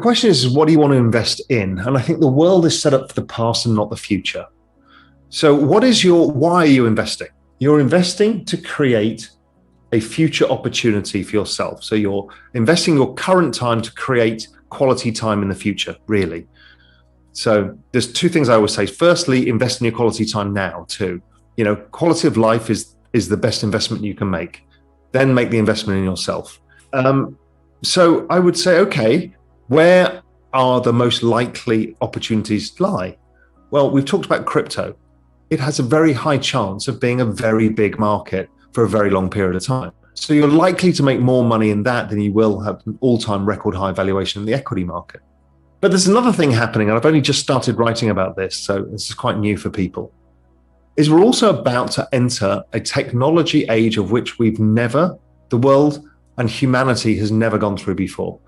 question is, what do you want to invest in? And I think the world is set up for the past and not the future. So why are you investing? You're investing to create a future opportunity for yourself. So you're investing your current time to create quality time in the future, really. So there's two things I always say. Firstly, invest in your quality time now too. Quality of life is the best investment you can make. Then make the investment in yourself. So I would say, okay, where are the most likely opportunities lie? Well, we've talked about crypto. It has a very high chance of being a very big market for a very long period of time. So you're likely to make more money in that than you will have an all-time record high valuation in the equity market. But there's another thing happening, and I've only just started writing about this, so this is quite new for people, is we're also about to enter a technology age of which the world and humanity has never gone through before.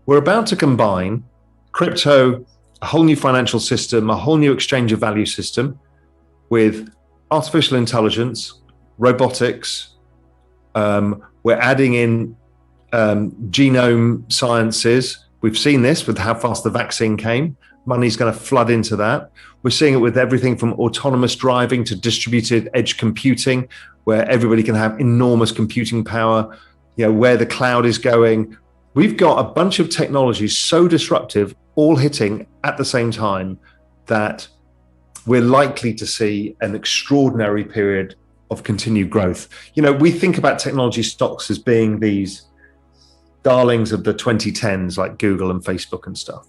We're about to combine crypto, a whole new financial system, a whole new exchange of value system with artificial intelligence, robotics. We're adding in genome sciences. We've seen this with how fast the vaccine came. Money's going to flood into that. We're seeing it with everything from autonomous driving to distributed edge computing, where everybody can have enormous computing power, where the cloud is going. We've got a bunch of technologies so disruptive, all hitting at the same time, that we're likely to see an extraordinary period of continued growth. We think about technology stocks as being these darlings of the 2010s, like Google and Facebook and stuff.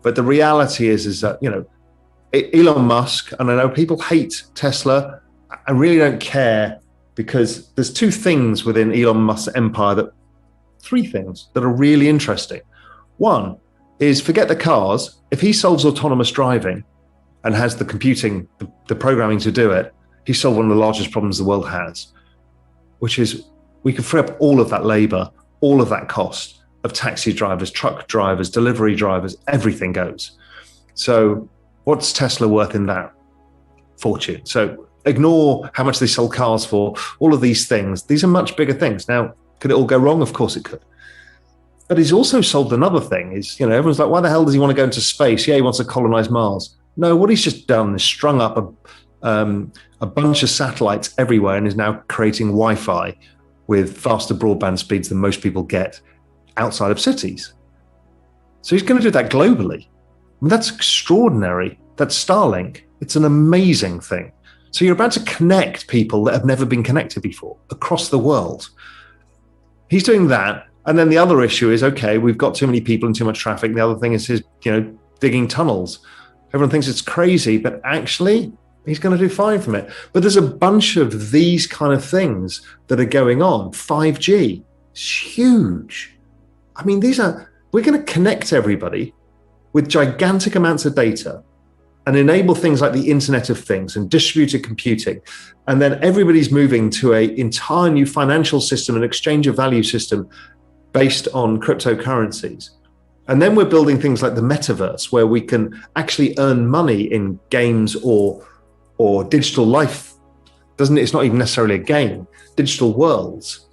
But the reality is that, Elon Musk, and I know people hate Tesla, I really don't care, because there's three things within Elon Musk's empire that are really interesting. One is, forget the cars. If he solves autonomous driving and has the computing, the programming to do it, he solved one of the largest problems the world has, which is we can free up all of that labor, all of that cost of taxi drivers, truck drivers, delivery drivers, everything goes. So what's Tesla worth in that? Fortune. So ignore how much they sell cars for, all of these things. These are much bigger things. Now, could it all go wrong? Of course it could. But he's also solved another thing is, everyone's like, why the hell does he want to go into space? Yeah, he wants to colonize Mars. No, what he's just done is strung up a bunch of satellites everywhere and is now creating Wi-Fi with faster broadband speeds than most people get outside of cities. So he's going to do that globally. That's extraordinary. That's Starlink. It's an amazing thing. So you're about to connect people that have never been connected before across the world. He's doing that. And then the other issue is, okay, we've got too many people and too much traffic. The other thing is his, digging tunnels. Everyone thinks it's crazy, but actually he's going to do fine from it. But there's a bunch of these kind of things that are going on. 5G is huge. I mean, we're going to connect everybody with gigantic amounts of data and enable things like the Internet of Things and distributed computing. And then everybody's moving to an entire new financial system, an exchange of value system based on cryptocurrencies. And then we're building things like the metaverse, where we can actually earn money in games or digital life. It's not even necessarily a game, digital worlds.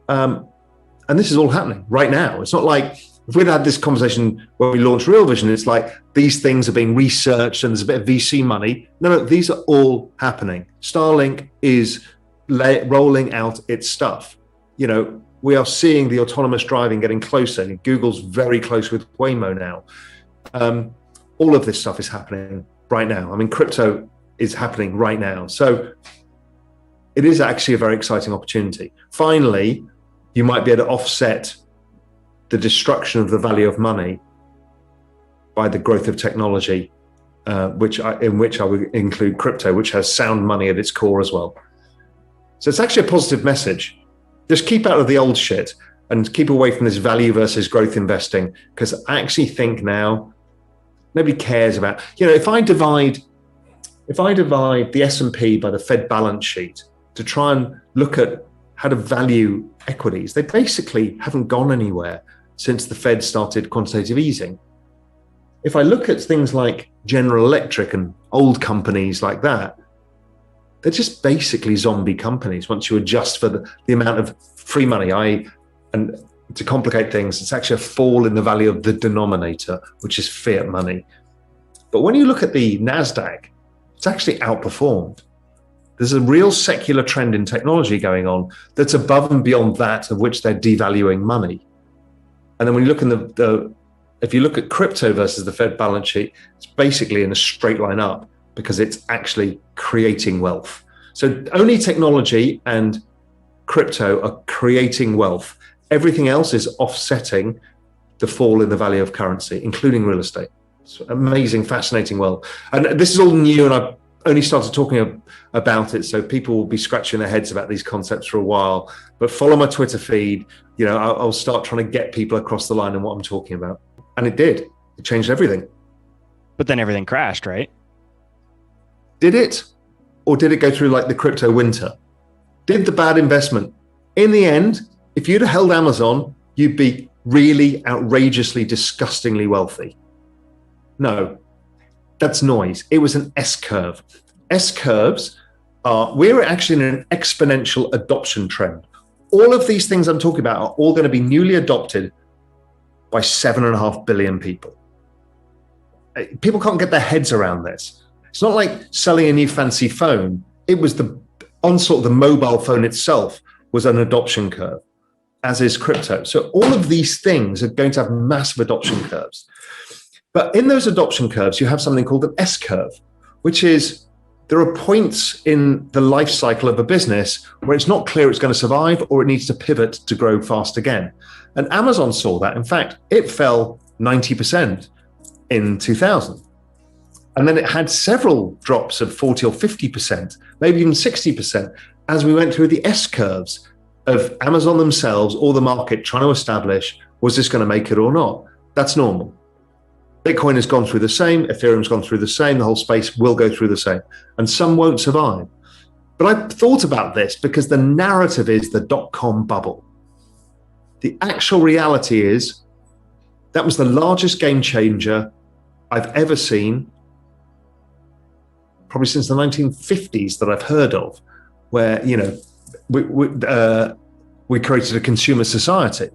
And this is all happening right now. It's not like, if we'd had this conversation when we launched Real Vision, it's like these things are being researched and there's a bit of VC money. No, these are all happening. Starlink is rolling out its stuff. We are seeing the autonomous driving getting closer. Google's very close with Waymo now. All of this stuff is happening right now. I mean, crypto is happening right now. So it is actually a very exciting opportunity. Finally, you might be able to offset the destruction of the value of money by the growth of technology, in which I would include crypto, which has sound money at its core as well. So it's actually a positive message. Just keep out of the old shit and keep away from this value versus growth investing, because I actually think now nobody cares about, if I divide the S&P by the Fed balance sheet to try and look at how to value equities, they basically haven't gone anywhere since the Fed started quantitative easing. If I look at things like General Electric and old companies like that, they're just basically zombie companies once you adjust for the amount of free money. And to complicate things, it's actually a fall in the value of the denominator, which is fiat money. But when you look at the NASDAQ, it's actually outperformed. There's a real secular trend in technology going on that's above and beyond that of which they're devaluing money. And then when you look in if you look at crypto versus the Fed balance sheet, it's basically in a straight line up because it's actually creating wealth. So only technology and crypto are creating wealth. Everything else is offsetting the fall in the value of currency, including real estate. It's amazing, fascinating world. And this is all new, and I've only started talking about it, so people will be scratching their heads about these concepts for a while. But follow my Twitter feed. I'll start trying to get people across the line in what I'm talking about. And it did. It changed everything. But then everything crashed, right? Did it? Or did it go through like the crypto winter? Did the bad investment? In the end, if you'd have held Amazon, you'd be really outrageously, disgustingly wealthy. No, that's noise. It was an S-curve. S-curves we're actually in an exponential adoption trend. All of these things I'm talking about are all going to be newly adopted by 7.5 billion people. People can't get their heads around this. It's not like selling a new fancy phone. It was the onslaught of the mobile phone itself was an adoption curve, as is crypto. So all of these things are going to have massive adoption curves. But in those adoption curves, you have something called an S-curve, which is there are points in the life cycle of a business where it's not clear it's going to survive or it needs to pivot to grow fast again. And Amazon saw that. In fact, it fell 90% in 2000. And then it had several drops of 40 or 50%, maybe even 60%, as we went through the S-curves of Amazon themselves or the market trying to establish, was this going to make it or not? That's normal. Bitcoin has gone through the same, Ethereum's gone through the same, the whole space will go through the same, and some won't survive. But I thought about this because the narrative is the dot-com bubble. The actual reality is that was the largest game changer I've ever seen, probably since the 1950s that I've heard of, where, we created a consumer society.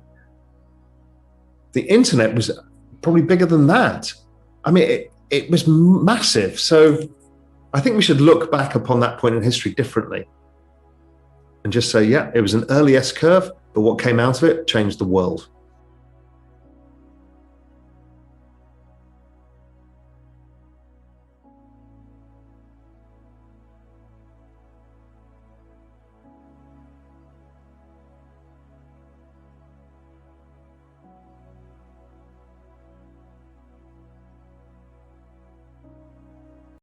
The internet was probably bigger than that. I mean, it was massive. So I think we should look back upon that point in history differently and just say, yeah, it was an early S-curve, but what came out of it changed the world.